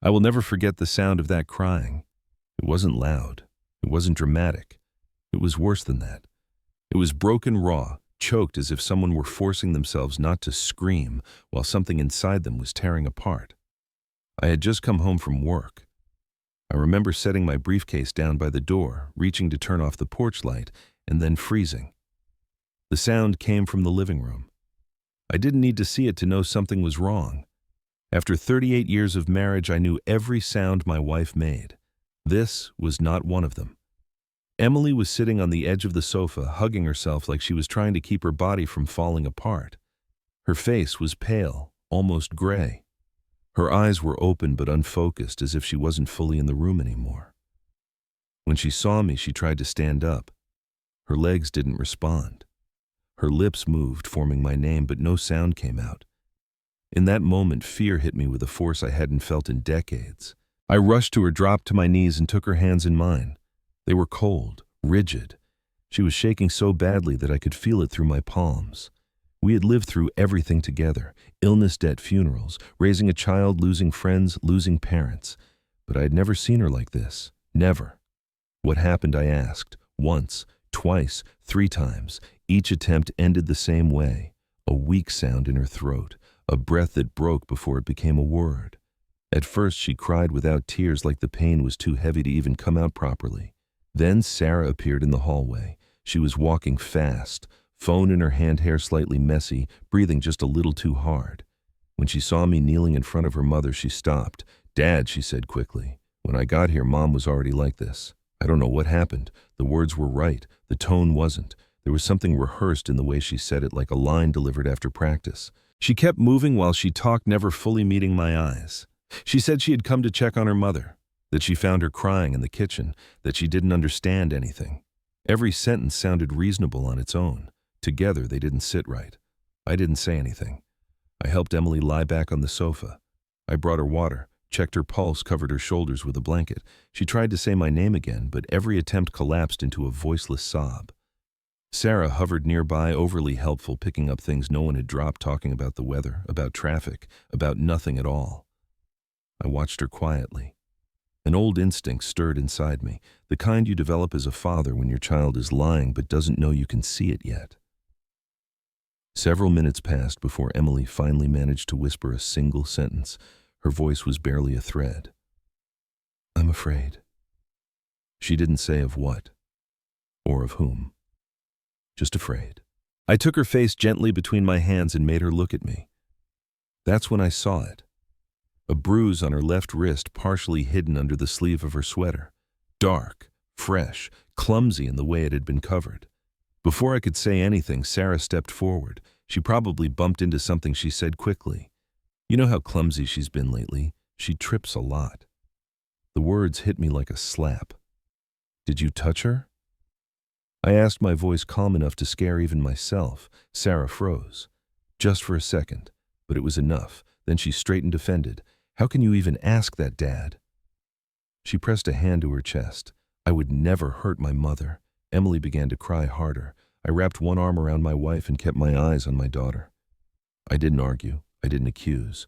I will never forget the sound of that crying. It wasn't loud. It wasn't dramatic. It was worse than that. It was broken raw, choked as if someone were forcing themselves not to scream while something inside them was tearing apart. I had just come home from work. I remember setting my briefcase down by the door, reaching to turn off the porch light, and then freezing. The sound came from the living room. I didn't need to see it to know something was wrong. After 38 years of marriage, I knew every sound my wife made. This was not one of them. Emily was sitting on the edge of the sofa, hugging herself like she was trying to keep her body from falling apart. Her face was pale, almost gray. Her eyes were open but unfocused, as if she wasn't fully in the room anymore. When she saw me, she tried to stand up. Her legs didn't respond. Her lips moved, forming my name, but no sound came out. In that moment, fear hit me with a force I hadn't felt in decades. I rushed to her, dropped to my knees, and took her hands in mine. They were cold, rigid. She was shaking so badly that I could feel it through my palms. We had lived through everything together: illness, debt, funerals, raising a child, losing friends, losing parents. But I had never seen her like this. Never. What happened, I asked. Once, twice, 3 times. Each attempt ended the same way. A weak sound in her throat, a breath that broke before it became a word. At first she cried without tears, like the pain was too heavy to even come out properly. Then Sarah appeared in the hallway. She was walking fast, phone in her hand, hair slightly messy, breathing just a little too hard. When she saw me kneeling in front of her mother, she stopped. "Dad," she said quickly. "When I got here, Mom was already like this. I don't know what happened. The words were right. The tone wasn't. There was something rehearsed in the way she said it, like a line delivered after practice." She kept moving while she talked, never fully meeting my eyes. She said she had come to check on her mother, that she found her crying in the kitchen, that she didn't understand anything. Every sentence sounded reasonable on its own. Together, they didn't sit right. I didn't say anything. I helped Emily lie back on the sofa. I brought her water, checked her pulse, covered her shoulders with a blanket. She tried to say my name again, but every attempt collapsed into a voiceless sob. Sarah hovered nearby, overly helpful, picking up things no one had dropped, talking about the weather, about traffic, about nothing at all. I watched her quietly. An old instinct stirred inside me, the kind you develop as a father when your child is lying but doesn't know you can see it yet. Several minutes passed before Emily finally managed to whisper a single sentence. Her voice was barely a thread. "I'm afraid." She didn't say of what, or of whom. Just afraid. I took her face gently between my hands and made her look at me. That's when I saw it. A bruise on her left wrist, partially hidden under the sleeve of her sweater. Dark, fresh, clumsy in the way it had been covered. Before I could say anything, Sarah stepped forward. She probably bumped into something. She said quickly, "You know how clumsy she's been lately. She trips a lot." The words hit me like a slap. "Did you touch her?" I asked, my voice calm enough to scare even myself. Sarah froze. Just for a second, but it was enough. Then she straightened, offended. "How can you even ask that, Dad?" She pressed a hand to her chest. "I would never hurt my mother." Emily began to cry harder. I wrapped one arm around my wife and kept my eyes on my daughter. I didn't argue. I didn't accuse.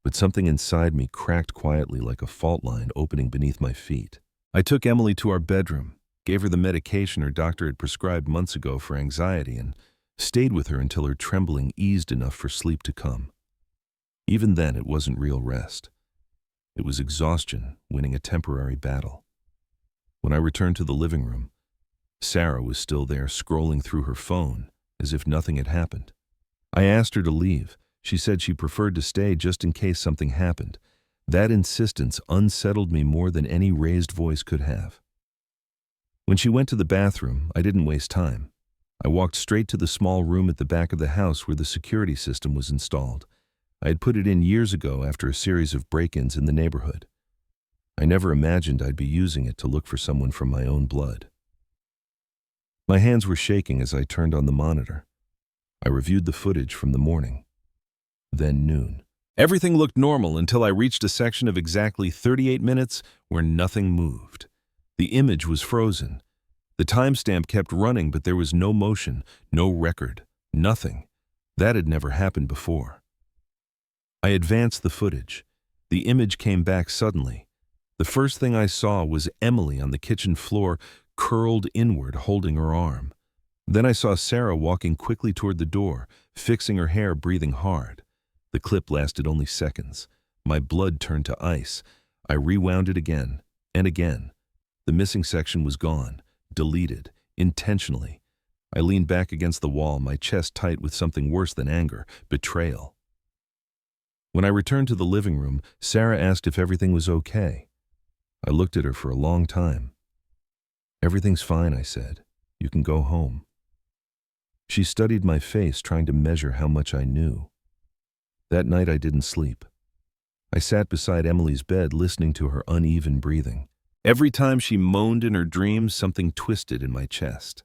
But something inside me cracked quietly, like a fault line opening beneath my feet. I took Emily to our bedroom, gave her the medication her doctor had prescribed months ago for anxiety, and stayed with her until her trembling eased enough for sleep to come. Even then, it wasn't real rest. It was exhaustion, winning a temporary battle. When I returned to the living room, Sarah was still there, scrolling through her phone, as if nothing had happened. I asked her to leave. She said she preferred to stay just in case something happened. That insistence unsettled me more than any raised voice could have. When she went to the bathroom, I didn't waste time. I walked straight to the small room at the back of the house where the security system was installed. I had put it in years ago after a series of break-ins in the neighborhood. I never imagined I'd be using it to look for someone from my own blood. My hands were shaking as I turned on the monitor. I reviewed the footage from the morning, then noon. Everything looked normal until I reached a section of exactly 38 minutes where nothing moved. The image was frozen. The timestamp kept running, but there was no motion, no record, nothing. That had never happened before. I advanced the footage. The image came back suddenly. The first thing I saw was Emily on the kitchen floor, curled inward, holding her arm. Then I saw Sarah walking quickly toward the door, fixing her hair, breathing hard. The clip lasted only seconds. My blood turned to ice. I rewound it again and again. The missing section was gone, deleted, intentionally. I leaned back against the wall, my chest tight with something worse than anger, betrayal. When I returned to the living room, Sarah asked if everything was okay. I looked at her for a long time. "Everything's fine," I said. "You can go home." She studied my face, trying to measure how much I knew. That night I didn't sleep. I sat beside Emily's bed, listening to her uneven breathing. Every time she moaned in her dreams, something twisted in my chest.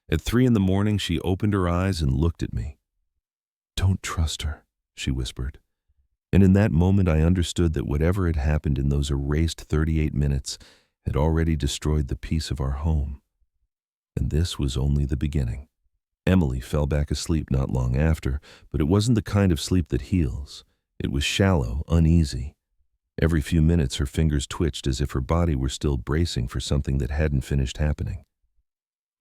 At 3 a.m, she opened her eyes and looked at me. "Don't trust her," she whispered. And in that moment I understood that whatever had happened in those erased 38 minutes had already destroyed the peace of our home. And this was only the beginning. Emily fell back asleep not long after, but it wasn't the kind of sleep that heals. It was shallow, uneasy. Every few minutes her fingers twitched as if her body were still bracing for something that hadn't finished happening.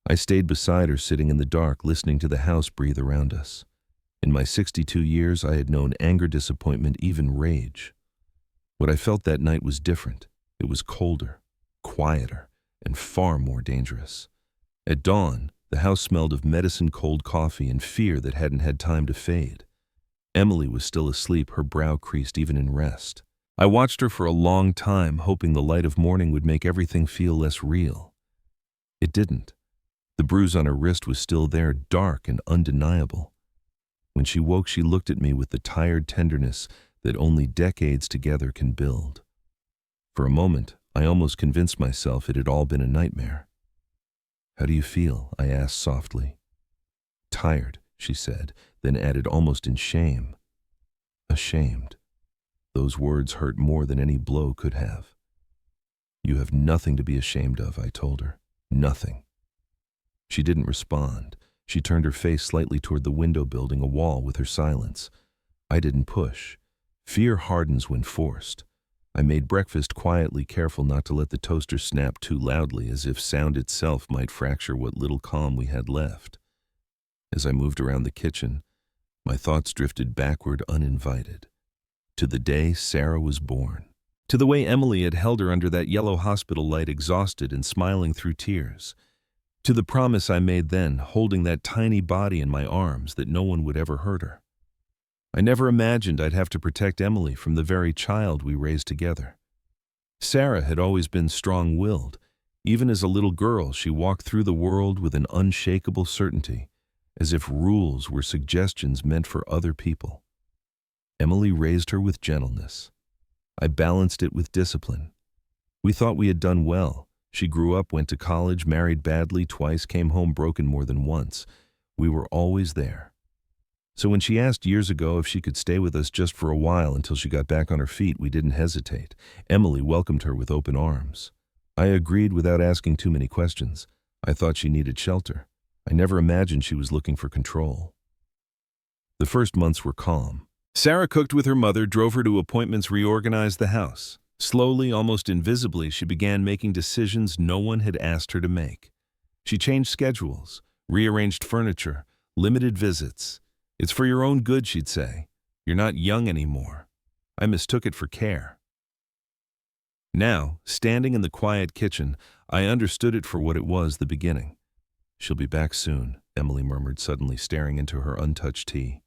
I stayed beside her, sitting in the dark, listening to the house breathe around us. In my 62 years, I had known anger, disappointment, even rage. What I felt that night was different. It was colder, quieter, and far more dangerous. At dawn, the house smelled of medicine, cold coffee, and fear that hadn't had time to fade. Emily was still asleep, her brow creased even in rest. I watched her for a long time, hoping the light of morning would make everything feel less real. It didn't. The bruise on her wrist was still there, dark and undeniable. When she woke, she looked at me with the tired tenderness that only decades together can build. For a moment, I almost convinced myself it had all been a nightmare. "How do you feel?" I asked softly. "Tired," she said, then added almost in shame. "Ashamed." Those words hurt more than any blow could have. "You have nothing to be ashamed of," I told her. "Nothing." She didn't respond. She turned her face slightly toward the window, building a wall with her silence. I didn't push. Fear hardens when forced. I made breakfast quietly, careful not to let the toaster snap too loudly, as if sound itself might fracture what little calm we had left. As I moved around the kitchen, my thoughts drifted backward uninvited. To the day Sarah was born. To the way Emily had held her under that yellow hospital light, exhausted and smiling through tears. To the promise I made then, holding that tiny body in my arms, that no one would ever hurt her. I never imagined I'd have to protect Emily from the very child we raised together. Sarah had always been strong-willed. Even as a little girl, she walked through the world with an unshakable certainty, as if rules were suggestions meant for other people. Emily raised her with gentleness. I balanced it with discipline. We thought we had done well. She grew up, went to college, married badly twice, came home broken more than once. We were always there. So when she asked years ago if she could stay with us just for a while until she got back on her feet, we didn't hesitate. Emily welcomed her with open arms. I agreed without asking too many questions. I thought she needed shelter. I never imagined she was looking for control. The first months were calm. Sarah cooked with her mother, drove her to appointments, reorganized the house. Slowly, almost invisibly, she began making decisions no one had asked her to make. She changed schedules, rearranged furniture, limited visits. "It's for your own good," she'd say. "You're not young anymore." I mistook it for care. Now, standing in the quiet kitchen, I understood it for what it was, the beginning. "She'll be back soon," Emily murmured, suddenly staring into her untouched tea.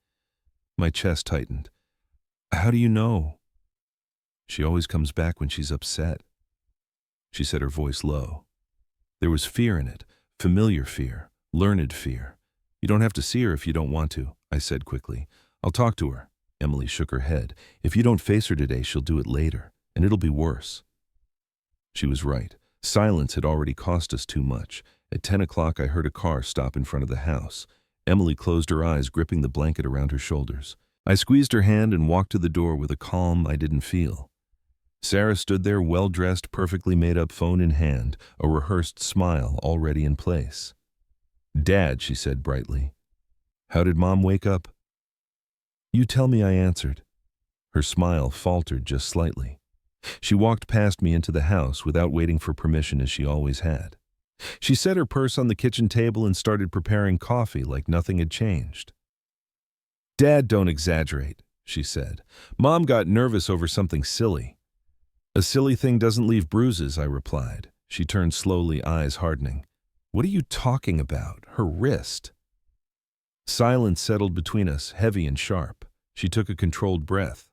My chest tightened. "How do you know?" "She always comes back when she's upset." She said, her voice low. There was fear in it, familiar fear, learned fear. "You don't have to see her if you don't want to," I said quickly. "I'll talk to her." Emily shook her head. "If you don't face her today, she'll do it later, and it'll be worse." She was right. Silence had already cost us too much. At 10 o'clock, I heard a car stop in front of the house. Emily closed her eyes, gripping the blanket around her shoulders. I squeezed her hand and walked to the door with a calm I didn't feel. Sarah stood there, well-dressed, perfectly made-up, phone in hand, a rehearsed smile already in place. "Dad," she said brightly. "How did Mom wake up?" "You tell me," I answered. Her smile faltered just slightly. She walked past me into the house without waiting for permission as she always had. She set her purse on the kitchen table and started preparing coffee like nothing had changed. "Dad, don't exaggerate," she said. "Mom got nervous over something silly." "A silly thing doesn't leave bruises," I replied. She turned slowly, eyes hardening. "What are you talking about? Her wrist." Silence settled between us, heavy and sharp. She took a controlled breath.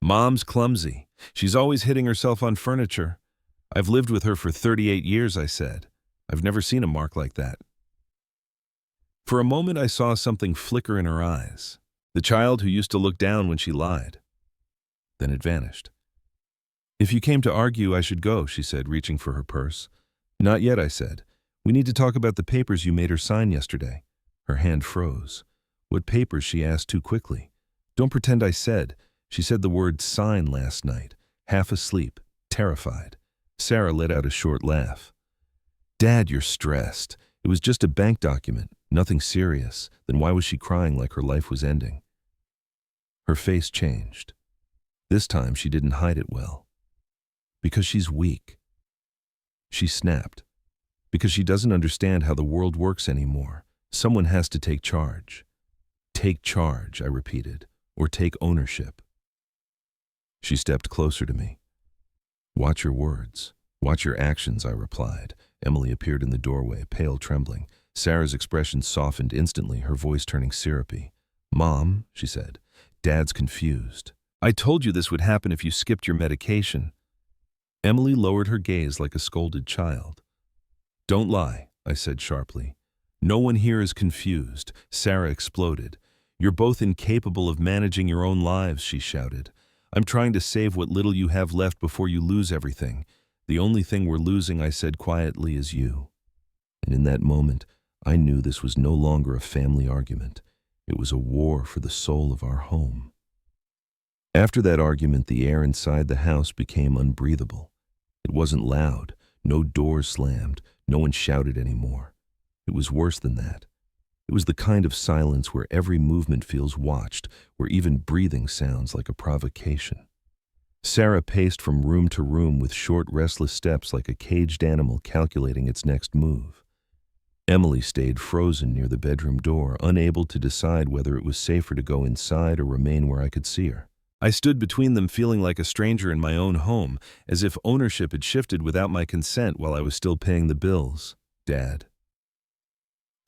"Mom's clumsy. She's always hitting herself on furniture. I've lived with her for 38 years, I said. I've never seen a mark like that." For a moment I saw something flicker in her eyes. The child who used to look down when she lied. Then it vanished. "If you came to argue, I should go," she said, reaching for her purse. "Not yet," I said. "We need to talk about the papers you made her sign yesterday." Her hand froze. "What papers?" she asked too quickly. "Don't pretend I said." She said the word sign last night, half asleep, terrified. Sarah let out a short laugh. "Dad, you're stressed. It was just a bank document, nothing serious. Then why was she crying like her life was ending?" Her face changed. This time she didn't hide it well. "Because she's weak." She snapped. "Because she doesn't understand how the world works anymore. Someone has to take charge." "Take charge," I repeated, "or take ownership." She stepped closer to me. "Watch your words. Watch your actions," I replied. Emily appeared in the doorway, pale, trembling. Sarah's expression softened instantly, her voice turning syrupy. "Mom," she said, "Dad's confused. I told you this would happen if you skipped your medication." Emily lowered her gaze like a scolded child. "Don't lie," I said sharply. "No one here is confused." Sarah exploded. "You're both incapable of managing your own lives," she shouted. "I'm trying to save what little you have left before you lose everything. The only thing we're losing," I said quietly, "is you." And in that moment, I knew this was no longer a family argument. It was a war for the soul of our home. After that argument, the air inside the house became unbreathable. It wasn't loud. No doors slammed. No one shouted anymore. It was worse than that. It was the kind of silence where every movement feels watched, where even breathing sounds like a provocation. Sarah paced from room to room with short, restless steps like a caged animal calculating its next move. Emily stayed frozen near the bedroom door, unable to decide whether it was safer to go inside or remain where I could see her. I stood between them, feeling like a stranger in my own home, as if ownership had shifted without my consent while I was still paying the bills. "Dad."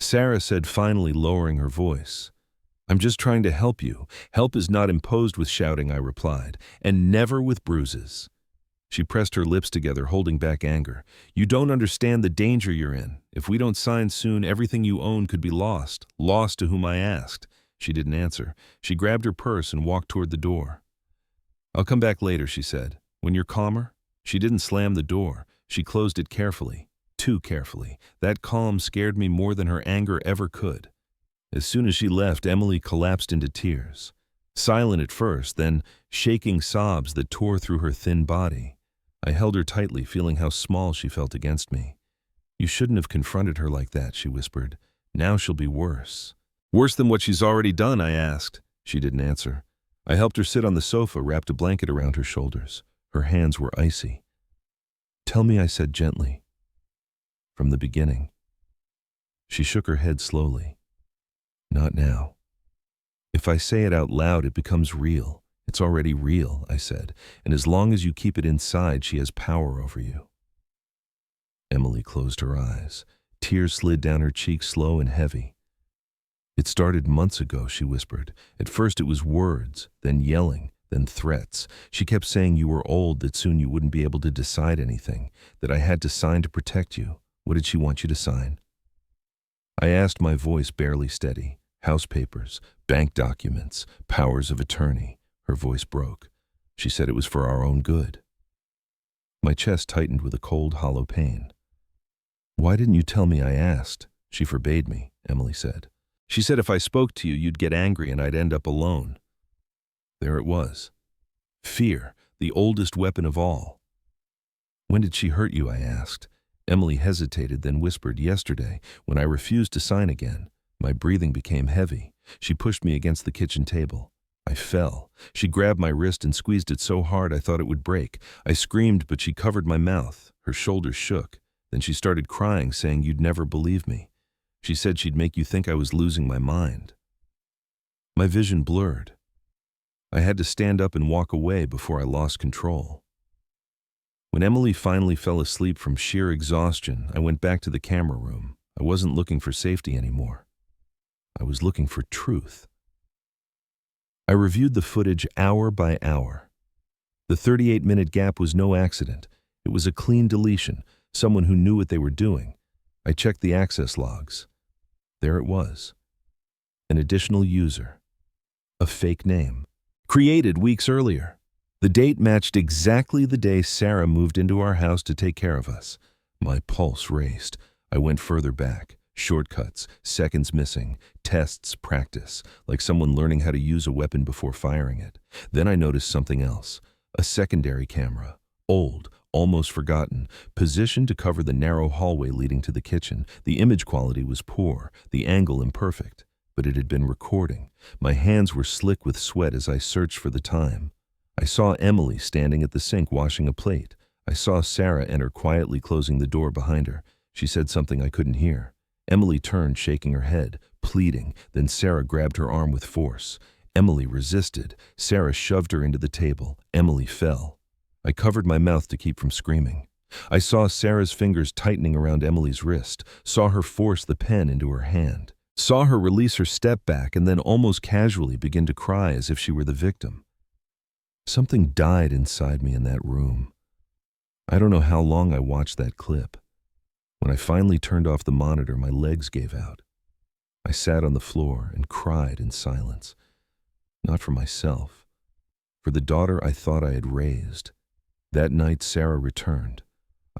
Sarah said finally, lowering her voice. "I'm just trying to help you. Help is not imposed with shouting," I replied, "and never with bruises." She pressed her lips together, holding back anger. "You don't understand the danger you're in. If we don't sign soon, everything you own could be lost. Lost to whom I asked." She didn't answer. She grabbed her purse and walked toward the door. "I'll come back later," she said. "When you're calmer." She didn't slam the door. She closed it carefully. Too carefully. That calm scared me more than her anger ever could. As soon as she left, Emily collapsed into tears. Silent at first, then shaking sobs that tore through her thin body. I held her tightly, feeling how small she felt against me. "You shouldn't have confronted her like that," she whispered. "Now she'll be worse." "Worse than what she's already done?" I asked. She didn't answer. I helped her sit on the sofa, wrapped a blanket around her shoulders. Her hands were icy. "Tell me," I said gently. "From the beginning." She shook her head slowly. "Not now. If I say it out loud, it becomes real. It's already real," I said, "and as long as you keep it inside, she has power over you." Emily closed her eyes. Tears slid down her cheeks, slow and heavy. "It started months ago," she whispered. "At first it was words, then yelling, then threats. She kept saying you were old, that soon you wouldn't be able to decide anything, that I had to sign to protect you. What did she want you to sign?" I asked, my voice barely steady. "House papers, bank documents, powers of attorney." Her voice broke. She said it was for our own good. My chest tightened with a cold, hollow pain. "Why didn't you tell me?" I asked. "She forbade me," Emily said. "She said if I spoke to you, you'd get angry and I'd end up alone." There it was. Fear, the oldest weapon of all. "When did she hurt you?" I asked. Emily hesitated, then whispered, "Yesterday, when I refused to sign again." My breathing became heavy. She pushed me against the kitchen table. I fell. She grabbed my wrist and squeezed it so hard I thought it would break. I screamed, but she covered my mouth. Her shoulders shook. Then she started crying, saying you'd never believe me. She said she'd make you think I was losing my mind. My vision blurred. I had to stand up and walk away before I lost control. When Emily finally fell asleep from sheer exhaustion, I went back to the camera room. I wasn't looking for safety anymore. I was looking for truth. I reviewed the footage hour by hour. The 38-minute gap was no accident. It was a clean deletion, someone who knew what they were doing. I checked the access logs. There it was. An additional user. A fake name. Created weeks earlier. The date matched exactly the day Sarah moved into our house to take care of us. My pulse raced. I went further back. Shortcuts, seconds missing, tests, practice, like someone learning how to use a weapon before firing it. Then I noticed something else. A secondary camera. Old, almost forgotten, positioned to cover the narrow hallway leading to the kitchen. The image quality was poor, the angle imperfect, but it had been recording. My hands were slick with sweat as I searched for the time. I saw Emily standing at the sink washing a plate. I saw Sarah enter quietly, closing the door behind her. She said something I couldn't hear. Emily turned, shaking her head, pleading. Then Sarah grabbed her arm with force. Emily resisted. Sarah shoved her into the table. Emily fell. I covered my mouth to keep from screaming. I saw Sarah's fingers tightening around Emily's wrist, saw her force the pen into her hand, saw her release her step back and then almost casually begin to cry as if she were the victim. Something died inside me in that room. I don't know how long I watched that clip. When I finally turned off the monitor, my legs gave out. I sat on the floor and cried in silence. Not for myself, for the daughter I thought I had raised. That night, Sarah returned.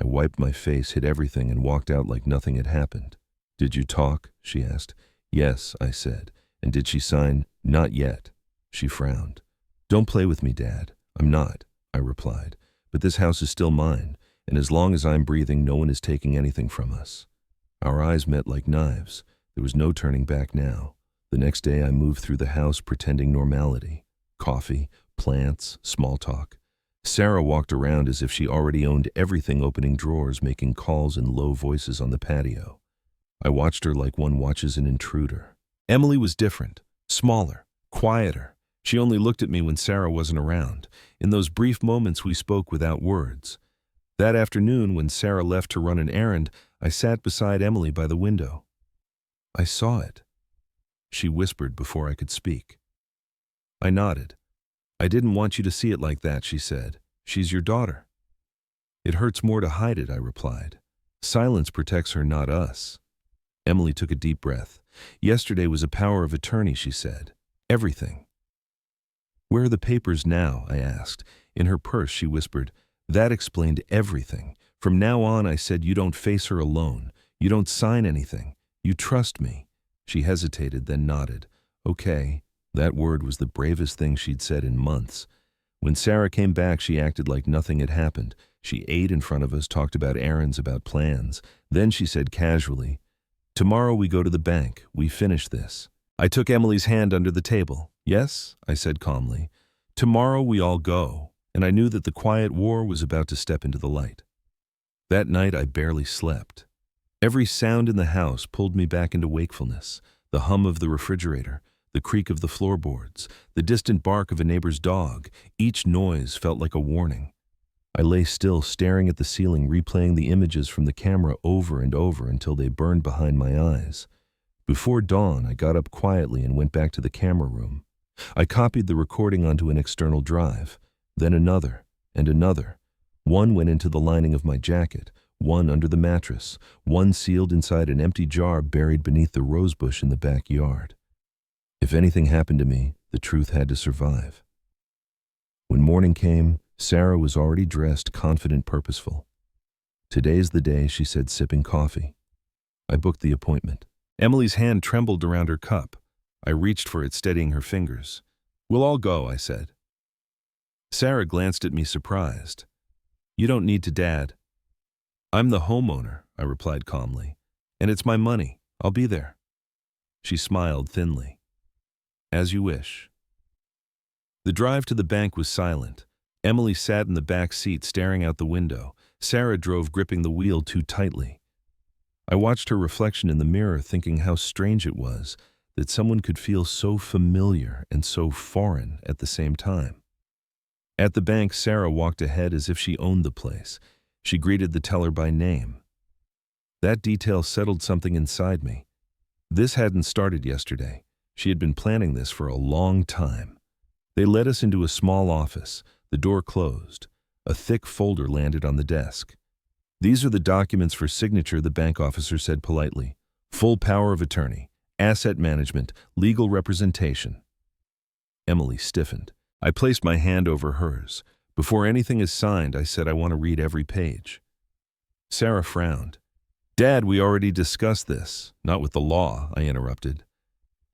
I wiped my face, hid everything, and walked out like nothing had happened. "Did you talk?" she asked. "Yes," I said. "And did she sign?" "Not yet." She frowned. "Don't play with me, Dad." "I'm not," I replied. "But this house is still mine. And as long as I'm breathing, no one is taking anything from us." Our eyes met like knives. There was no turning back now. The next day I moved through the house pretending normality. Coffee, plants, small talk. Sarah walked around as if she already owned everything, opening drawers, making calls in low voices on the patio. I watched her like one watches an intruder. Emily was different, smaller, quieter. She only looked at me when Sarah wasn't around. In those brief moments we spoke without words. That afternoon, when Sarah left to run an errand, I sat beside Emily by the window. "I saw it," she whispered before I could speak. I nodded. "I didn't want you to see it like that," she said. "She's your daughter." "It hurts more to hide it," I replied. "Silence protects her, not us." Emily took a deep breath. "Yesterday was a power of attorney," she said. "Everything." "Where are the papers now?" I asked. In her purse, she whispered. "That explained everything. From now on," I said, "you don't face her alone. You don't sign anything. You trust me." She hesitated, then nodded. "Okay." That word was the bravest thing she'd said in months. When Sarah came back, she acted like nothing had happened. She ate in front of us, talked about errands, about plans. Then she said casually, "Tomorrow we go to the bank. We finish this." I took Emily's hand under the table. "Yes," I said calmly. "Tomorrow we all go." And I knew that the quiet war was about to step into the light. That night I barely slept. Every sound in the house pulled me back into wakefulness. The hum of the refrigerator, the creak of the floorboards, the distant bark of a neighbor's dog. Each noise felt like a warning. I lay still, staring at the ceiling, replaying the images from the camera over and over until they burned behind my eyes. Before dawn, I got up quietly and went back to the camera room. I copied the recording onto an external drive. Then another, and another. One went into the lining of my jacket, one under the mattress, one sealed inside an empty jar buried beneath the rosebush in the backyard. If anything happened to me, the truth had to survive. When morning came, Sarah was already dressed, confident, purposeful. "Today's the day," she said, sipping coffee. I booked the appointment. Emily's hand trembled around her cup. I reached for it, steadying her fingers. "We'll all go," I said. Sarah glanced at me, surprised. "You don't need to, Dad." "I'm the homeowner," I replied calmly. "And it's my money. I'll be there." She smiled thinly. "As you wish." The drive to the bank was silent. Emily sat in the back seat staring out the window. Sarah drove gripping the wheel too tightly. I watched her reflection in the mirror, thinking how strange it was that someone could feel so familiar and so foreign at the same time. At the bank, Sarah walked ahead as if she owned the place. She greeted the teller by name. That detail settled something inside me. This hadn't started yesterday. She had been planning this for a long time. They led us into a small office. The door closed. A thick folder landed on the desk. "These are the documents for signature," the bank officer said politely. "Full power of attorney, asset management, legal representation." Emily stiffened. I placed my hand over hers. "Before anything is signed," I said, "I want to read every page." Sarah frowned. "Dad, we already discussed this." "Not with the law," I interrupted.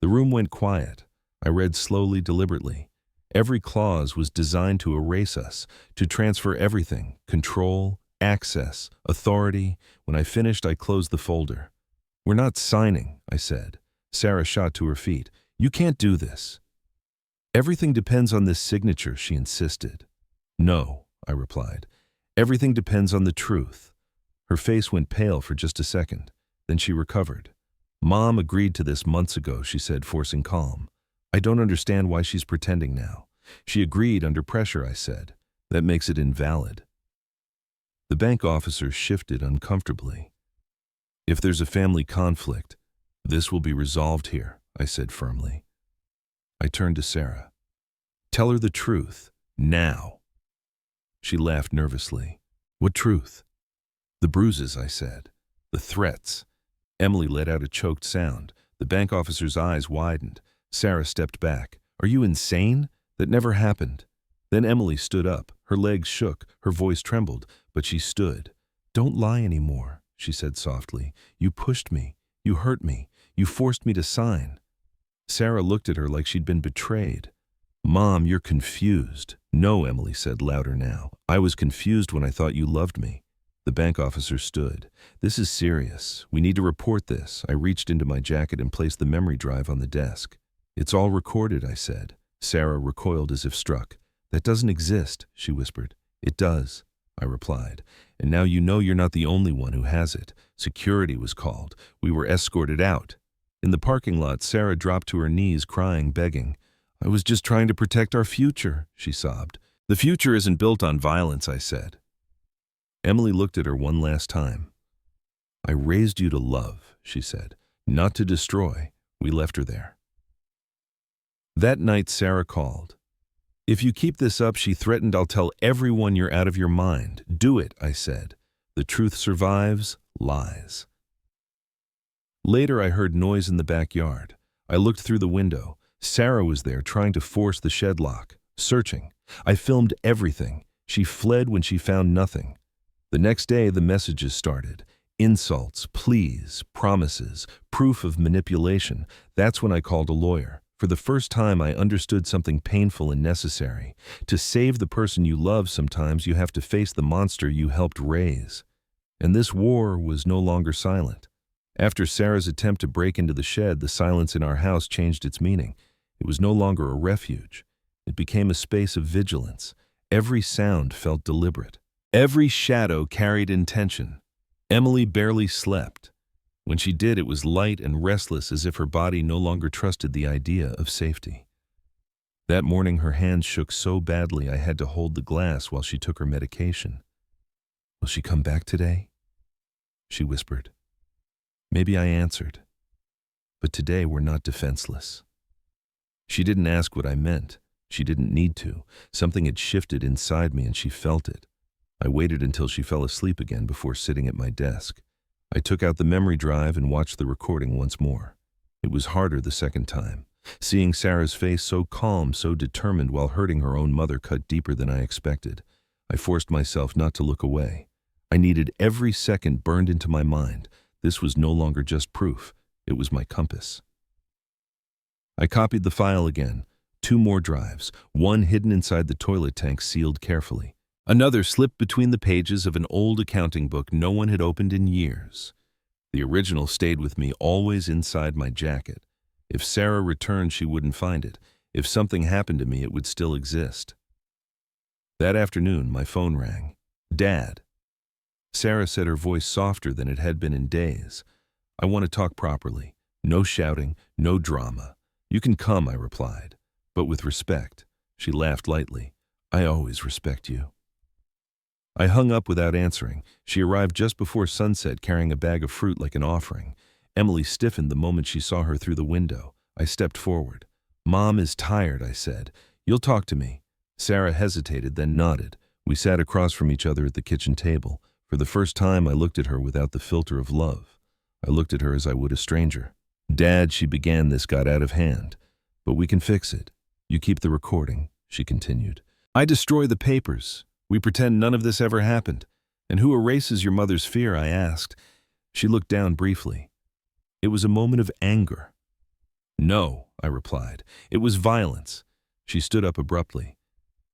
The room went quiet. I read slowly, deliberately. Every clause was designed to erase us, to transfer everything: control, access, authority. When I finished, I closed the folder. "We're not signing," I said. Sarah shot to her feet. "You can't do this." "Everything depends on this signature," she insisted. "No," I replied. "Everything depends on the truth." Her face went pale for just a second. Then she recovered. "Mom agreed to this months ago," she said, forcing calm. "I don't understand why she's pretending now." "She agreed under pressure," I said. "That makes it invalid." The bank officer shifted uncomfortably. "If there's a family conflict, this will be resolved here," I said firmly. I turned to Sarah. "Tell her the truth, now." She laughed nervously. "What truth?" "The bruises," I said. "The threats." Emily let out a choked sound. The bank officer's eyes widened. Sarah stepped back. "Are you insane? That never happened." Then Emily stood up. Her legs shook, her voice trembled, but she stood. "Don't lie anymore," she said softly. "You pushed me. You hurt me. You forced me to sign." Sarah looked at her like she'd been betrayed. "Mom, you're confused." "No," Emily said, louder now. "I was confused when I thought you loved me." The bank officer stood. "This is serious. We need to report this." I reached into my jacket and placed the memory drive on the desk. "It's all recorded," I said. Sarah recoiled as if struck. "That doesn't exist," she whispered. "It does," I replied. "And now you know you're not the only one who has it." Security was called. We were escorted out. In the parking lot, Sarah dropped to her knees, crying, begging. "I was just trying to protect our future," she sobbed. "The future isn't built on violence," I said. Emily looked at her one last time. "I raised you to love," she said, "not to destroy." We left her there. That night, Sarah called. "If you keep this up," she threatened, "I'll tell everyone you're out of your mind." "Do it," I said. "The truth survives lies." Later, I heard noise in the backyard. I looked through the window. Sarah was there, trying to force the shed lock, searching. I filmed everything. She fled when she found nothing. The next day, the messages started. Insults, pleas, promises, proof of manipulation. That's when I called a lawyer. For the first time, I understood something painful and necessary. To save the person you love, sometimes you have to face the monster you helped raise. And this war was no longer silent. After Sarah's attempt to break into the shed, the silence in our house changed its meaning. It was no longer a refuge. It became a space of vigilance. Every sound felt deliberate. Every shadow carried intention. Emily barely slept. When she did, it was light and restless, as if her body no longer trusted the idea of safety. That morning, her hands shook so badly I had to hold the glass while she took her medication. "Will she come back today?" she whispered. Maybe I answered. But today we're not defenseless. She didn't ask what I meant. She didn't need to. Something had shifted inside me and she felt it. I waited until she fell asleep again before sitting at my desk. I took out the memory drive and watched the recording once more. It was harder the second time. Seeing Sarah's face so calm, so determined while hurting her own mother cut deeper than I expected. I forced myself not to look away. I needed every second burned into my mind. This was no longer just proof. It was my compass. I copied the file again. 2 more drives, one hidden inside the toilet tank sealed carefully. Another slipped between the pages of an old accounting book no one had opened in years. The original stayed with me, always inside my jacket. If Sarah returned, she wouldn't find it. If something happened to me, it would still exist. That afternoon, my phone rang. Dad. Sarah said, her voice softer than it had been in days. I want to talk properly. No shouting, no drama. You can come, I replied, but with respect. She laughed lightly. I always respect you. I hung up without answering. She arrived just before sunset carrying a bag of fruit like an offering. Emily stiffened the moment she saw her through the window. I stepped forward. Mom is tired, I said. You'll talk to me. Sarah hesitated, then nodded. We sat across from each other at the kitchen table. For the first time, I looked at her without the filter of love. I looked at her as I would a stranger. Dad, she began, this got out of hand. But we can fix it. You keep the recording, she continued. I destroy the papers. We pretend none of this ever happened. And who erases your mother's fear, I asked. She looked down briefly. It was a moment of anger. No, I replied. It was violence. She stood up abruptly.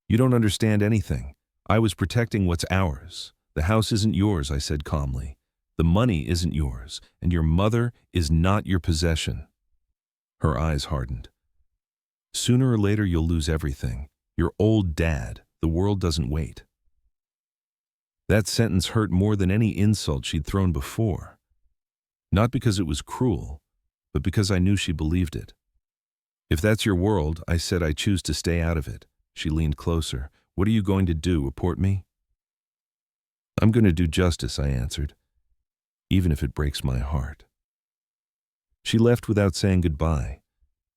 You don't understand anything. I was protecting what's ours. The house isn't yours, I said calmly. The money isn't yours, and your mother is not your possession. Her eyes hardened. Sooner or later, you'll lose everything. Your old dad. The world doesn't wait. That sentence hurt more than any insult she'd thrown before. Not because it was cruel, but because I knew she believed it. If that's your world, I said, I choose to stay out of it. She leaned closer. What are you going to do, report me? I'm going to do justice, I answered, even if it breaks my heart. She left without saying goodbye.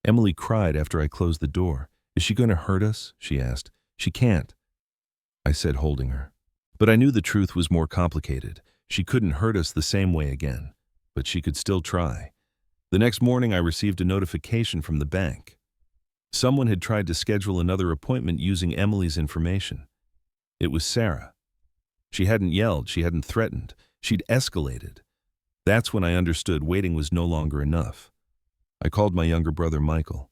Emily cried after I closed the door. Is she going to hurt us? She asked. She can't, I said, holding her. But I knew the truth was more complicated. She couldn't hurt us the same way again, but she could still try. The next morning, I received a notification from the bank. Someone had tried to schedule another appointment using Emily's information. It was Sarah. She hadn't yelled, she hadn't threatened, she'd escalated. That's when I understood waiting was no longer enough. I called my younger brother, Michael.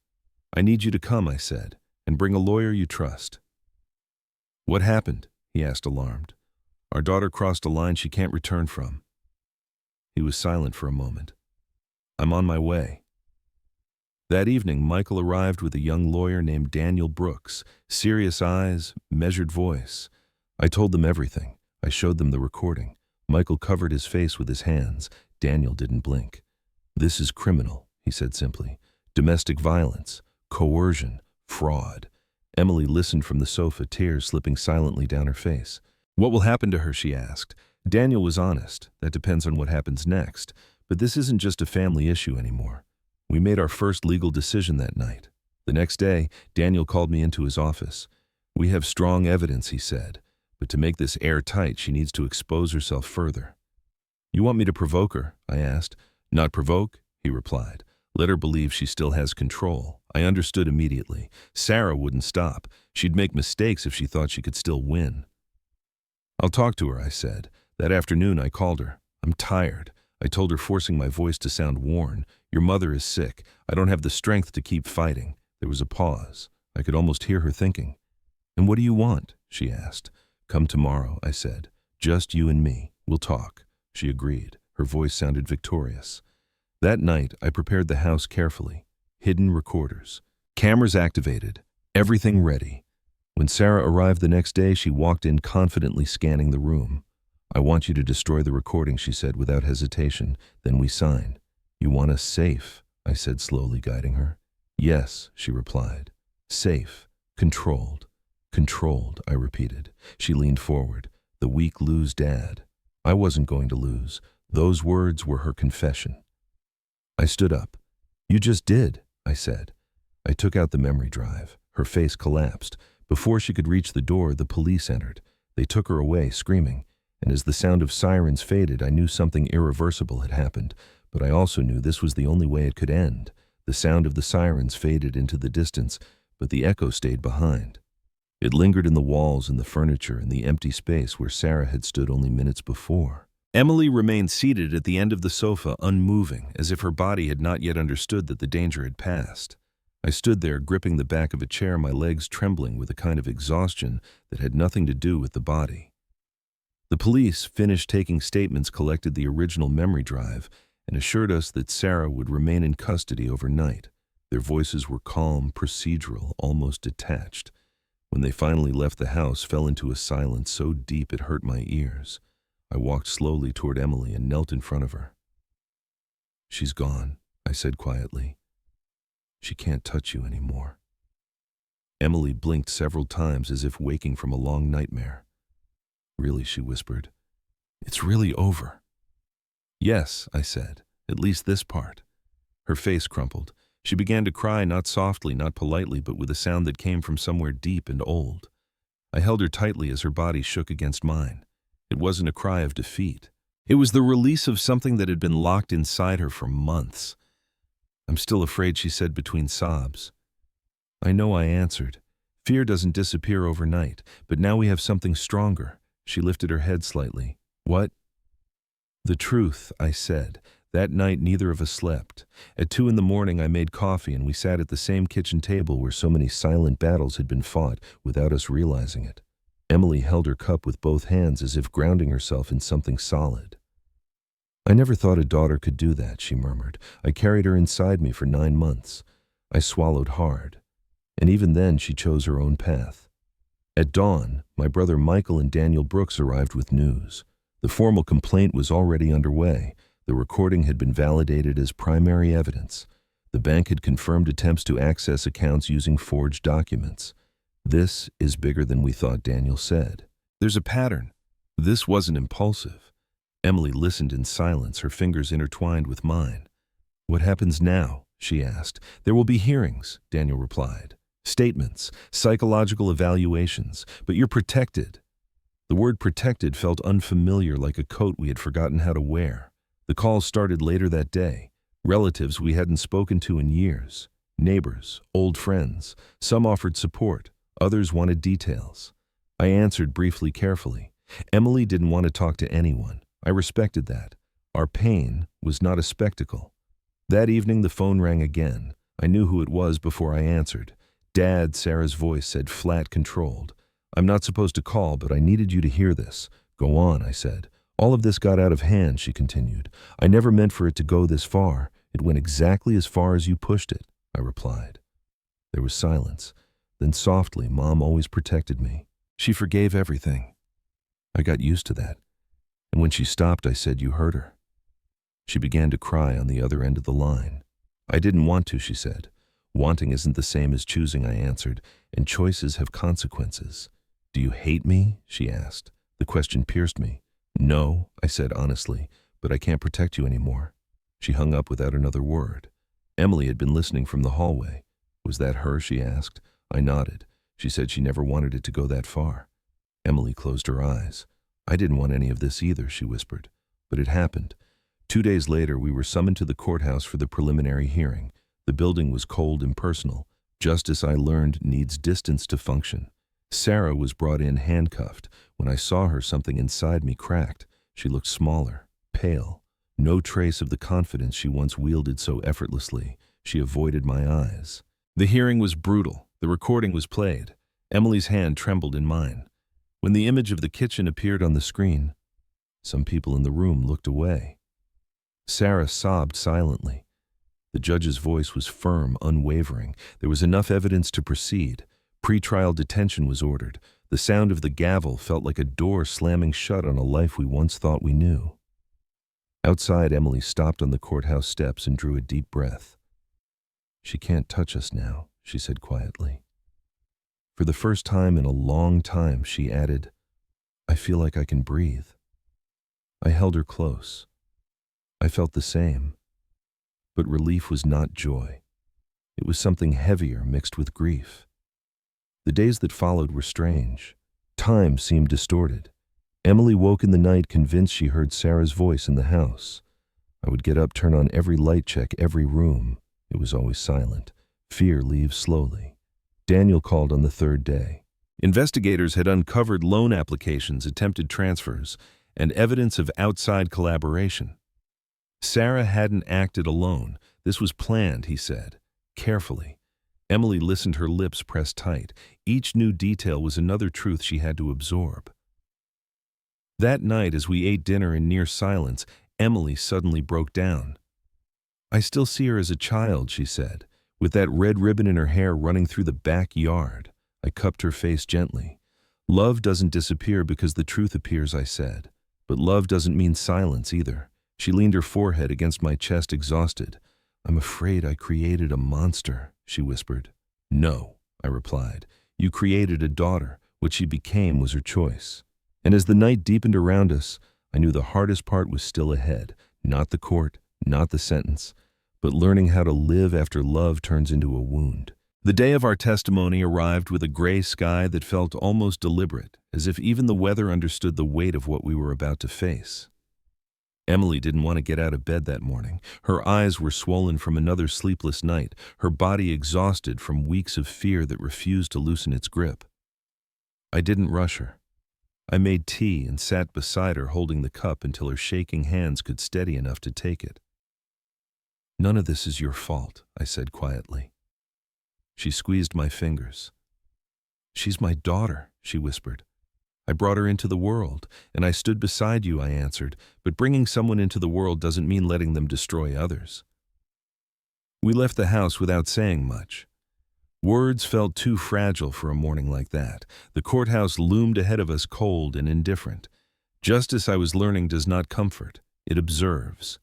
I need you to come, I said, and bring a lawyer you trust. What happened? He asked, alarmed. Our daughter crossed a line she can't return from. He was silent for a moment. I'm on my way. That evening, Michael arrived with a young lawyer named Daniel Brooks, serious eyes, measured voice. I told them everything. I showed them the recording. Michael covered his face with his hands. Daniel didn't blink. This is criminal, he said simply. Domestic violence, coercion, fraud. Emily listened from the sofa, tears slipping silently down her face. What will happen to her, she asked. Daniel was honest. That depends on what happens next. But this isn't just a family issue anymore. We made our first legal decision that night. The next day, Daniel called me into his office. We have strong evidence, he said, but to make this airtight, she needs to expose herself further. You want me to provoke her? I asked. Not provoke, he replied. Let her believe she still has control. I understood immediately. Sarah wouldn't stop. She'd make mistakes if she thought she could still win. I'll talk to her, I said. That afternoon, I called her. I'm tired. I told her, forcing my voice to sound worn. Your mother is sick. I don't have the strength to keep fighting. There was a pause. I could almost hear her thinking. And what do you want? She asked. Come tomorrow, I said. Just you and me. We'll talk. She agreed. Her voice sounded victorious. That night, I prepared the house carefully. Hidden recorders. Cameras activated. Everything ready. When Sarah arrived the next day, she walked in confidently scanning the room. I want you to destroy the recording, she said without hesitation. Then we sign. You want us safe, I said, slowly guiding her. Yes, she replied. Safe. Controlled. Controlled, I repeated. She leaned forward. The weak lose Dad. I wasn't going to lose. Those words were her confession. I stood up. You just did, I said. I took out the memory drive. Her face collapsed. Before she could reach the door, the police entered. They took her away, screaming. And as the sound of sirens faded, I knew something irreversible had happened. But I also knew this was the only way it could end. The sound of the sirens faded into the distance, but the echo stayed behind. It lingered in the walls and the furniture and the empty space where Sarah had stood only minutes before. Emily remained seated at the end of the sofa, unmoving, as if her body had not yet understood that the danger had passed. I stood there, gripping the back of a chair, my legs trembling with a kind of exhaustion that had nothing to do with the body. The police finished taking statements, collected the original memory drive, and assured us that Sarah would remain in custody overnight. Their voices were calm, procedural, almost detached. When they finally left the house, fell into a silence so deep it hurt my ears. I walked slowly toward Emily and knelt in front of her. "She's gone," I said quietly. "She can't touch you anymore." Emily blinked several times as if waking from a long nightmare. "Really," she whispered. "It's really over." "Yes," I said, "at least this part." Her face crumpled. She began to cry, not softly, not politely, but with a sound that came from somewhere deep and old. I held her tightly as her body shook against mine. It wasn't a cry of defeat. It was the release of something that had been locked inside her for months. "I'm still afraid," she said between sobs. "I know," I answered. "Fear doesn't disappear overnight, but now we have something stronger." She lifted her head slightly. "What?" "The truth," I said. That night, neither of us slept. At 2 in the morning, I made coffee and we sat at the same kitchen table where so many silent battles had been fought without us realizing it. Emily held her cup with both hands as if grounding herself in something solid. "I never thought a daughter could do that," she murmured. "I carried her inside me for 9 months. I swallowed hard. And even then, she chose her own path." At dawn, my brother Michael and Daniel Brooks arrived with news. The formal complaint was already underway. The recording had been validated as primary evidence. The bank had confirmed attempts to access accounts using forged documents. "This is bigger than we thought," Daniel said. "There's a pattern." This wasn't impulsive. Emily listened in silence, her fingers intertwined with mine. "What happens now?" she asked. "There will be hearings," Daniel replied. "Statements, psychological evaluations, but you're protected." The word protected felt unfamiliar, like a coat we had forgotten how to wear. The calls started later that day. Relatives we hadn't spoken to in years. Neighbors, old friends. Some offered support. Others wanted details. I answered briefly, carefully. Emily didn't want to talk to anyone. I respected that. Our pain was not a spectacle. That evening the phone rang again. I knew who it was before I answered. "Dad," Sarah's voice said, flat, controlled. "I'm not supposed to call, but I needed you to hear this." "Go on," I said. "All of this got out of hand," she continued. "I never meant for it to go this far. It went exactly as far as you pushed it," I replied. There was silence. Then softly, "Mom always protected me. She forgave everything." I got used to that. And when she stopped, I said, "You hurt her." She began to cry on the other end of the line. "I didn't want to," she said. "Wanting isn't the same as choosing," I answered, "and choices have consequences." "Do you hate me?" she asked. The question pierced me. "No," I said honestly, "but I can't protect you anymore." She hung up without another word. Emily had been listening from the hallway. "Was that her?" she asked. I nodded. She said she never wanted it to go that far. Emily closed her eyes. "I didn't want any of this either," she whispered. But it happened. 2 days later, we were summoned to the courthouse for the preliminary hearing. The building was cold and personal. Justice, I learned, needs distance to function. Sarah was brought in handcuffed. When I saw her, something inside me cracked. She looked smaller, pale. No trace of the confidence she once wielded so effortlessly. She avoided my eyes. The hearing was brutal. The recording was played. Emily's hand trembled in mine. When the image of the kitchen appeared on the screen, some people in the room looked away. Sarah sobbed silently. The judge's voice was firm, unwavering. There was enough evidence to proceed. Pre-trial detention was ordered. The sound of the gavel felt like a door slamming shut on a life we once thought we knew. Outside, Emily stopped on the courthouse steps and drew a deep breath. "She can't touch us now," she said quietly. For the first time in a long time, she added, "I feel like I can breathe." I held her close. I felt the same. But relief was not joy. It was something heavier mixed with grief. The days that followed were strange. Time seemed distorted. Emily woke in the night convinced she heard Sarah's voice in the house. I would get up, turn on every light, check every room. It was always silent. Fear leaves slowly. Daniel called on the 3rd day. Investigators had uncovered loan applications, attempted transfers, and evidence of outside collaboration. Sarah hadn't acted alone. This was planned, he said, carefully. Emily listened, her lips pressed tight. Each new detail was another truth she had to absorb. That night, as we ate dinner in near silence, Emily suddenly broke down. "I still see her as a child," she said. with that red ribbon in her hair running through the backyard. I cupped her face gently. Love doesn't disappear because the truth appears, I said. But love doesn't mean silence either. She leaned her forehead against my chest, exhausted. I'm afraid I created a monster, she whispered. No, I replied. You created a daughter. What she became was her choice. And as the night deepened around us, I knew the hardest part was still ahead. Not the court, not the sentence, but learning how to live after love turns into a wound. The day of our testimony arrived with a gray sky that felt almost deliberate, as if even the weather understood the weight of what we were about to face. Emily didn't want to get out of bed that morning. Her eyes were swollen from another sleepless night, her body exhausted from weeks of fear that refused to loosen its grip. I didn't rush her. I made tea and sat beside her holding the cup until her shaking hands could steady enough to take it. None of this is your fault, I said quietly. She squeezed my fingers. She's my daughter, she whispered. I brought her into the world, and I stood beside you, I answered, but bringing someone into the world doesn't mean letting them destroy others. We left the house without saying much. Words felt too fragile for a morning like that. The courthouse loomed ahead of us, cold and indifferent. Justice, I was learning, does not comfort. It observes.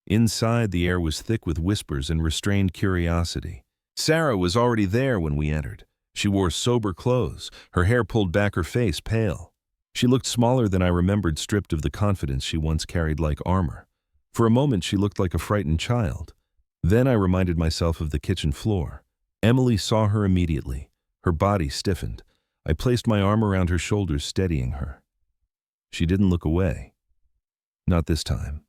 Inside, the air was thick with whispers and restrained curiosity. Sarah was already there when we entered. She wore sober clothes, her hair pulled back, her face pale. She looked smaller than I remembered, stripped of the confidence she once carried like armor. For a moment, she looked like a frightened child. Then I reminded myself of the kitchen floor. Emily saw her immediately. Her body stiffened. I placed my arm around her shoulders, steadying her. She didn't look away. Not this time.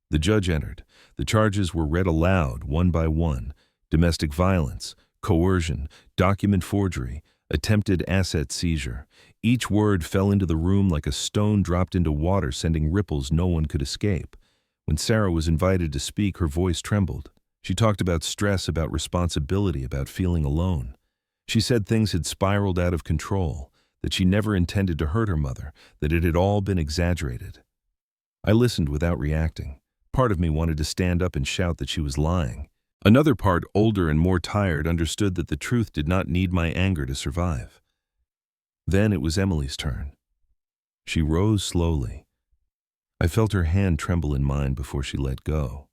The judge entered. The charges were read aloud, one by one. Domestic violence, coercion, document forgery, attempted asset seizure. Each word fell into the room like a stone dropped into water, sending ripples no one could escape. When Sarah was invited to speak, her voice trembled. She talked about stress, about responsibility, about feeling alone. She said things had spiraled out of control, that she never intended to hurt her mother, that it had all been exaggerated. I listened without reacting. Part of me wanted to stand up and shout that she was lying. Another part, older and more tired, understood that the truth did not need my anger to survive. Then it was Emily's turn. She rose slowly. I felt her hand tremble in mine before she let go.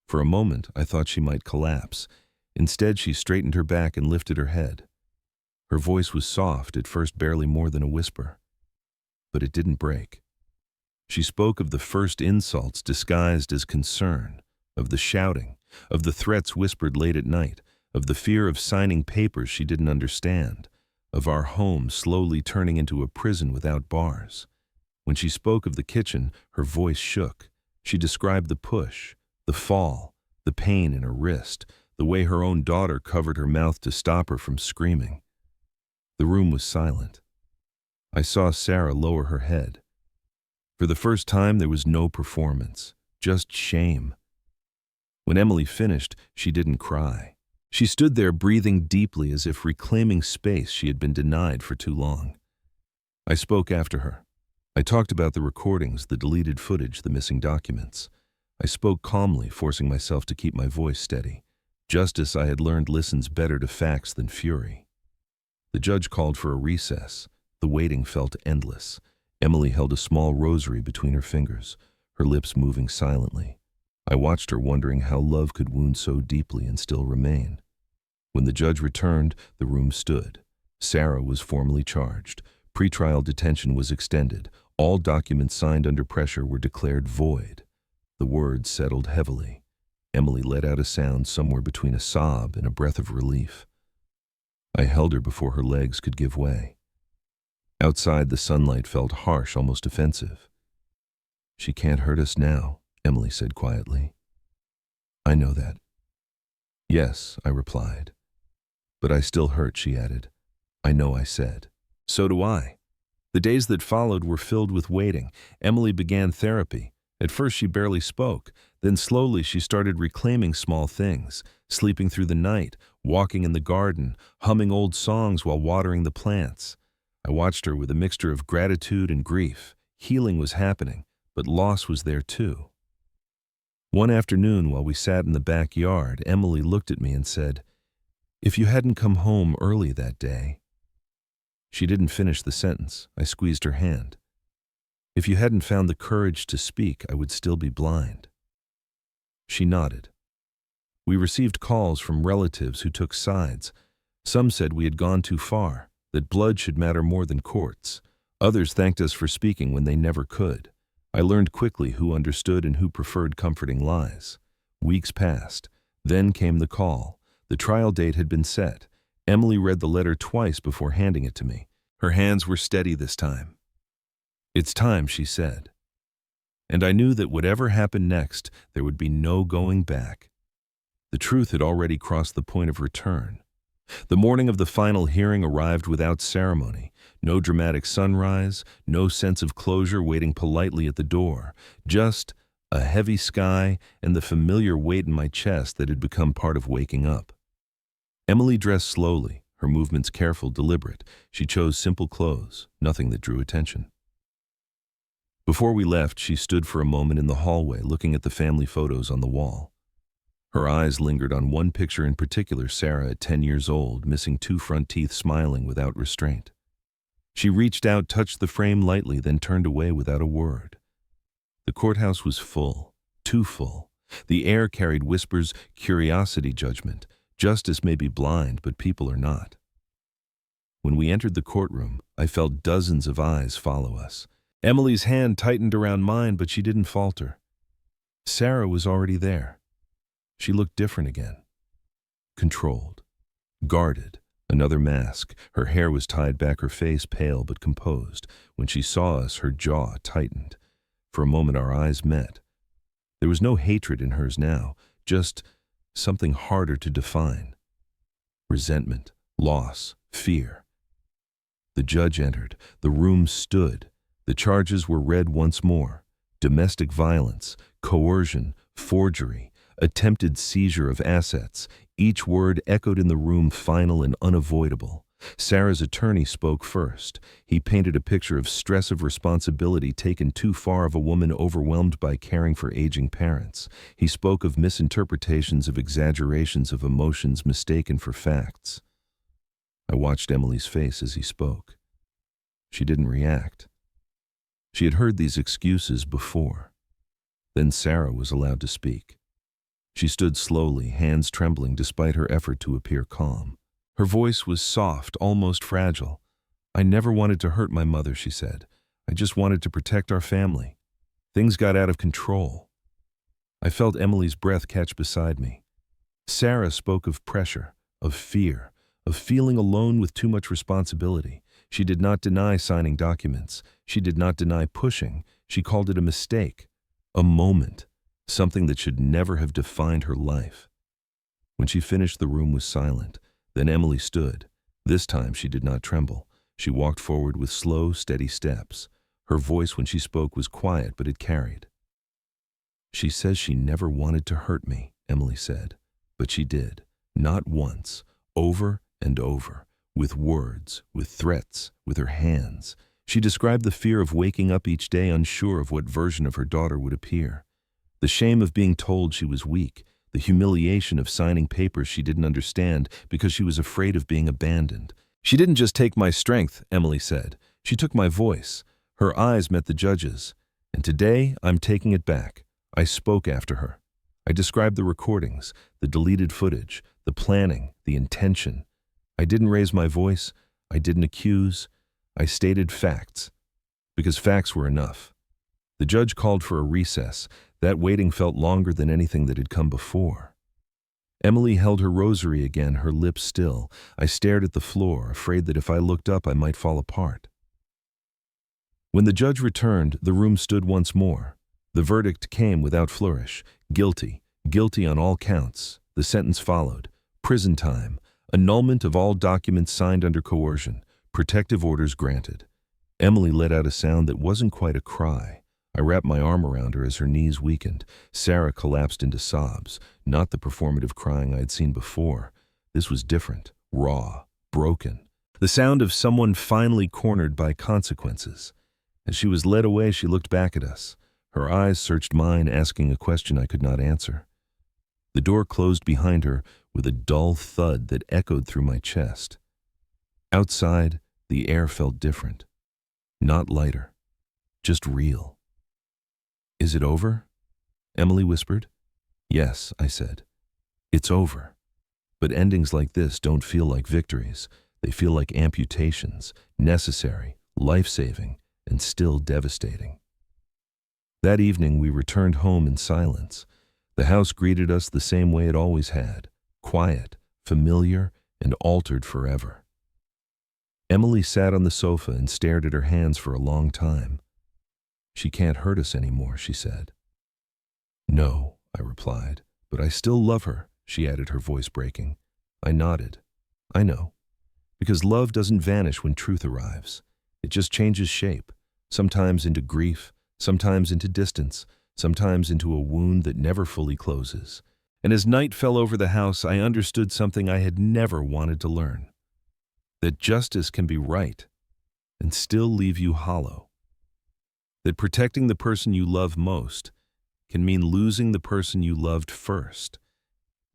For a moment, I thought she might collapse. Instead, she straightened her back and lifted her head. Her voice was soft, at first barely more than a whisper. But it didn't break. She spoke of the first insults disguised as concern, of the shouting, of the threats whispered late at night, of the fear of signing papers she didn't understand, of our home slowly turning into a prison without bars. When she spoke of the kitchen, her voice shook. She described the push, the fall, the pain in her wrist, the way her own daughter covered her mouth to stop her from screaming. The room was silent. I saw Sarah lower her head. For the first time, there was no performance, just shame. When Emily finished, she didn't cry. She stood there breathing deeply as if reclaiming space she had been denied for too long. I spoke after her. I talked about the recordings, the deleted footage, the missing documents. I spoke calmly, forcing myself to keep my voice steady. Justice, I had learned, listens better to facts than fury. The judge called for a recess. The waiting felt endless. Emily held a small rosary between her fingers, her lips moving silently. I watched her, wondering how love could wound so deeply and still remain. When the judge returned, the room stood. Sarah was formally charged. Pretrial detention was extended. All documents signed under pressure were declared void. The words settled heavily. Emily let out a sound somewhere between a sob and a breath of relief. I held her before her legs could give way. Outside, the sunlight felt harsh, almost offensive. She can't hurt us now, Emily said quietly. I know that. Yes, I replied. But I still hurt, she added. I know, I said. So do I. The days that followed were filled with waiting. Emily began therapy. At first, she barely spoke. Then slowly, she started reclaiming small things, sleeping through the night, walking in the garden, humming old songs while watering the plants. I watched her with a mixture of gratitude and grief. Healing was happening, but loss was there too. One afternoon, while we sat in the backyard, Emily looked at me and said, "If you hadn't come home early that day—" She didn't finish the sentence. I squeezed her hand. "If you hadn't found the courage to speak, I would still be blind." She nodded. We received calls from relatives who took sides. Some said we had gone too far, that blood should matter more than courts. Others thanked us for speaking when they never could. I learned quickly who understood and who preferred comforting lies. Weeks passed. Then came the call. The trial date had been set. Emily read the letter twice before handing it to me. Her hands were steady this time. "It's time," she said. And I knew that whatever happened next, there would be no going back. The truth had already crossed the point of return. The morning of the final hearing arrived without ceremony. No dramatic sunrise, no sense of closure waiting politely at the door. Just a heavy sky and the familiar weight in my chest that had become part of waking up. Emily dressed slowly, her movements careful, deliberate. She chose simple clothes, nothing that drew attention. Before we left, she stood for a moment in the hallway looking at the family photos on the wall. Her eyes lingered on one picture in particular, Sarah at 10 years old, missing 2 front teeth, smiling without restraint. She reached out, touched the frame lightly, then turned away without a word. The courthouse was full, too full. The air carried whispers, curiosity, judgment. Justice may be blind, but people are not. When we entered the courtroom, I felt dozens of eyes follow us. Emily's hand tightened around mine, but she didn't falter. Sarah was already there. She looked different again. Controlled. Guarded. Another mask. Her hair was tied back, her face pale but composed. When she saw us, her jaw tightened. For a moment our eyes met. There was no hatred in hers now, just something harder to define. Resentment, loss, fear. The judge entered. The room stood. The charges were read once more. Domestic violence, coercion, forgery, attempted seizure of assets. Each word echoed in the room, final and unavoidable. Sarah's attorney spoke first. He painted a picture of stress, of responsibility taken too far, of a woman overwhelmed by caring for aging parents. He spoke of misinterpretations, of exaggerations, of emotions mistaken for facts. I watched Emily's face as he spoke. She didn't react. She had heard these excuses before. Then Sarah was allowed to speak. She stood slowly, hands trembling despite her effort to appear calm. Her voice was soft, almost fragile. "I never wanted to hurt my mother," she said. "I just wanted to protect our family. Things got out of control." I felt Emily's breath catch beside me. Sarah spoke of pressure, of fear, of feeling alone with too much responsibility. She did not deny signing documents. She did not deny pushing. She called it a mistake, a moment, something that should never have defined her life. When she finished, the room was silent. Then Emily stood. This time she did not tremble. She walked forward with slow, steady steps. Her voice when she spoke was quiet, but it carried. "She says she never wanted to hurt me," Emily said. "But she did. Not once. Over and over. With words, with threats, with her hands. She described the fear of waking up each day unsure of what version of her daughter would appear. The shame of being told she was weak. The humiliation of signing papers she didn't understand because she was afraid of being abandoned. "She didn't just take my strength," Emily said. "She took my voice." Her eyes met the judge's. "And today, I'm taking it back." I spoke after her. I described the recordings, the deleted footage, the planning, the intention. I didn't raise my voice. I didn't accuse. I stated facts. Because facts were enough. The judge called for a recess. That waiting felt longer than anything that had come before. Emily held her rosary again, her lips still. I stared at the floor, afraid that if I looked up I might fall apart. When the judge returned, the room stood once more. The verdict came without flourish. Guilty. Guilty on all counts. The sentence followed. Prison time. Annulment of all documents signed under coercion. Protective orders granted. Emily let out a sound that wasn't quite a cry. I wrapped my arm around her as her knees weakened. Sarah collapsed into sobs, not the performative crying I had seen before. This was different, raw, broken. The sound of someone finally cornered by consequences. As she was led away, she looked back at us. Her eyes searched mine, asking a question I could not answer. The door closed behind her with a dull thud that echoed through my chest. Outside, the air felt different. Not lighter, just real. "Is it over?" Emily whispered. "Yes," I said. "It's over." But endings like this don't feel like victories. They feel like amputations, necessary, life-saving, and still devastating. That evening, we returned home in silence. The house greeted us the same way it always had, quiet, familiar, and altered forever. Emily sat on the sofa and stared at her hands for a long time. "She can't hurt us anymore," she said. "No," I replied, "but I still love her," she added, her voice breaking. I nodded. "I know. Because love doesn't vanish when truth arrives. It just changes shape, sometimes into grief, sometimes into distance, sometimes into a wound that never fully closes." And as night fell over the house, I understood something I had never wanted to learn. That justice can be right and still leave you hollow. That protecting the person you love most can mean losing the person you loved first.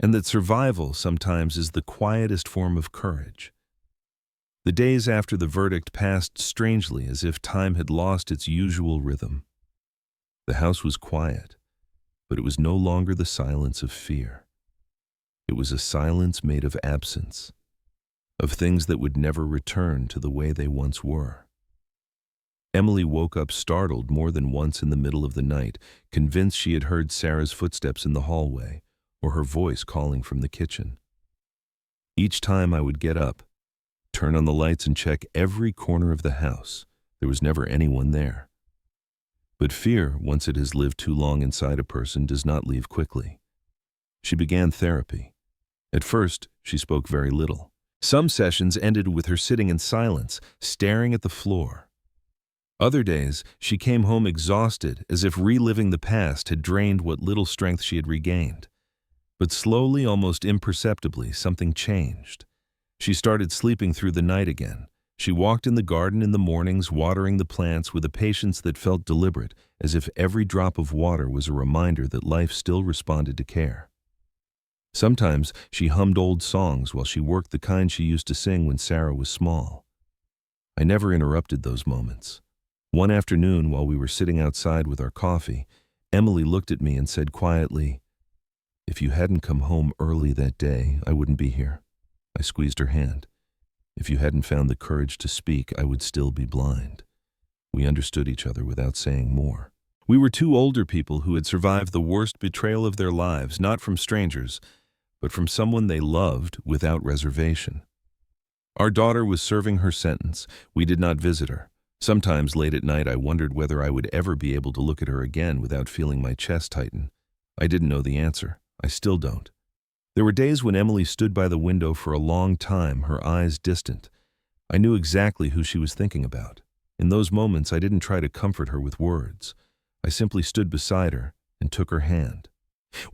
And that survival sometimes is the quietest form of courage. The days after the verdict passed strangely, as if time had lost its usual rhythm. The house was quiet, but it was no longer the silence of fear. It was a silence made of absence, of things that would never return to the way they once were. Emily woke up startled more than once in the middle of the night, convinced she had heard Sarah's footsteps in the hallway or her voice calling from the kitchen. Each time I would get up, turn on the lights and check every corner of the house. There was never anyone there. But fear, once it has lived too long inside a person, does not leave quickly. She began therapy. At first, she spoke very little. Some sessions ended with her sitting in silence, staring at the floor. Other days, she came home exhausted, as if reliving the past had drained what little strength she had regained. But slowly, almost imperceptibly, something changed. She started sleeping through the night again. She walked in the garden in the mornings, watering the plants with a patience that felt deliberate, as if every drop of water was a reminder that life still responded to care. Sometimes she hummed old songs while she worked, the kind she used to sing when Sarah was small. I never interrupted those moments. One afternoon, while we were sitting outside with our coffee, Emily looked at me and said quietly, "If you hadn't come home early that day, I wouldn't be here." I squeezed her hand. "If you hadn't found the courage to speak, I would still be blind." We understood each other without saying more. We were two older people who had survived the worst betrayal of their lives, not from strangers, but from someone they loved without reservation. Our daughter was serving her sentence. We did not visit her. Sometimes late at night I wondered whether I would ever be able to look at her again without feeling my chest tighten. I didn't know the answer. I still don't. There were days when Emily stood by the window for a long time, her eyes distant. I knew exactly who she was thinking about. In those moments, I didn't try to comfort her with words. I simply stood beside her and took her hand.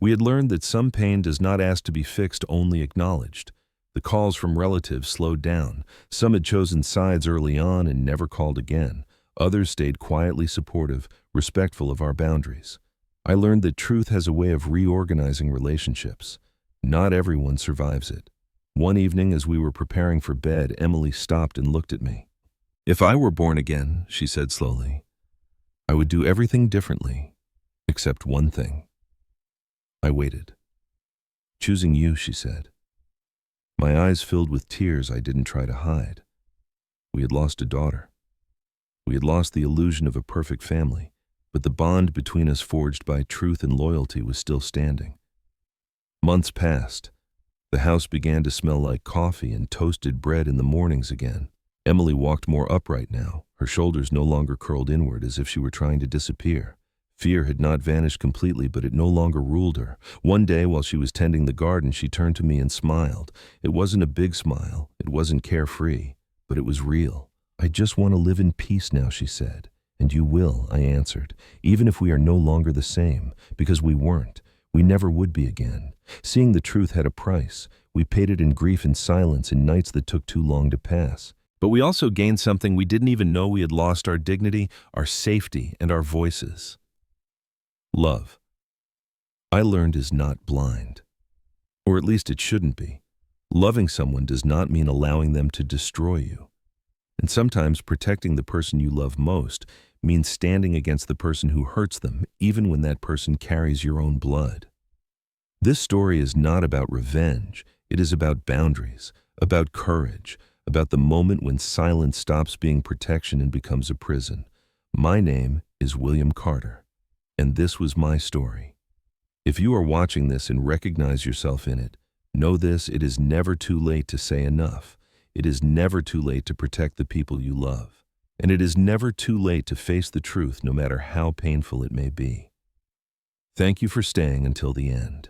We had learned that some pain does not ask to be fixed, only acknowledged. The calls from relatives slowed down. Some had chosen sides early on and never called again. Others stayed quietly supportive, respectful of our boundaries. I learned that truth has a way of reorganizing relationships. Not everyone survives it. One evening, as we were preparing for bed, Emily stopped and looked at me. "If I were born again," she said slowly, "I would do everything differently, except one thing." I waited. "Choosing you," she said. My eyes filled with tears I didn't try to hide. We had lost a daughter. We had lost the illusion of a perfect family, but the bond between us forged by truth and loyalty was still standing. Months passed. The house began to smell like coffee and toasted bread in the mornings again. Emily walked more upright now, her shoulders no longer curled inward as if she were trying to disappear. Fear had not vanished completely, but it no longer ruled her. One day, while she was tending the garden, she turned to me and smiled. It wasn't a big smile, it wasn't carefree, but it was real. "I just want to live in peace now," she said. "And you will," I answered, "even if we are no longer the same, because we weren't. We never would be again. Seeing the truth had a price. We paid it in grief and silence, in nights that took too long to pass. But we also gained something we didn't even know we had lost: our dignity, our safety, and our voices." Love, I learned, is not blind. Or at least it shouldn't be. Loving someone does not mean allowing them to destroy you. And sometimes protecting the person you love most means standing against the person who hurts them, even when that person carries your own blood. This story is not about revenge. It is about boundaries, about courage, about the moment when silence stops being protection and becomes a prison. My name is William Carter, and this was my story. If you are watching this and recognize yourself in it, know this: it is never too late to say enough. It is never too late to protect the people you love. And it is never too late to face the truth, no matter how painful it may be. Thank you for staying until the end.